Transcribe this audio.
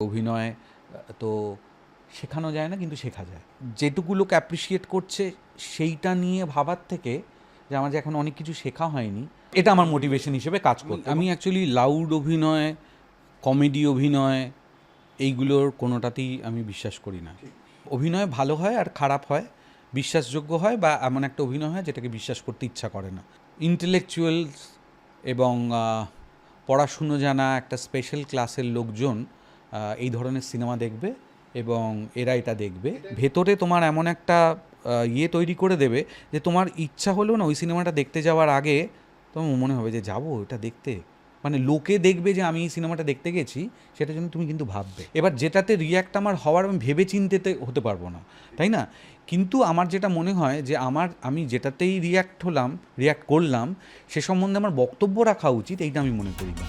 অভিনয় তো শেখানো যায় না, কিন্তু শেখা যায়। যেটুকু লোক অ্যাপ্রিসিয়েট করছে সেইটা নিয়ে ভাবার থেকে যে আমার যে এখন অনেক কিছু শেখা হয়নি, এটা আমার মোটিভেশন হিসেবে কাজ করতে। আমি অ্যাকচুয়ালি লাউড অভিনয়, কমেডি অভিনয় এইগুলোর কোনোটাতেই আমি বিশ্বাস করি না। অভিনয় ভালো হয় আর খারাপ হয়, বিশ্বাসযোগ্য হয় বা এমন একটা অভিনয় হয় যেটাকে বিশ্বাস করতে ইচ্ছা করে না। ইন্টেলেকচুয়ালস এবং পড়াশুনো জানা একটা স্পেশাল ক্লাসের লোকজন এই ধরনের সিনেমা দেখবে এবং এরা এটা দেখবে। ভেতরে তোমার এমন একটা তৈরি করে দেবে যে তোমার ইচ্ছা হলেও না ওই সিনেমাটা দেখতে যাওয়ার আগে তোমার মনে হবে যে যাবো এটা দেখতে, মানে লোকে দেখবে যে আমি এই সিনেমাটা দেখতে গেছি, সেটার জন্য তুমি কিন্তু ভাববে। এবার যেটাতে রিয়্যাক্ট আমার হওয়ার, আমি ভেবে চিন্তেতে হতে পারবো না, তাই না? কিন্তু আমার যেটা মনে হয় যে আমি যেটাতেই রিয়্যাক্ট করলাম সে সম্বন্ধে আমার বক্তব্য রাখা উচিত, এইটা আমি মনে করি না।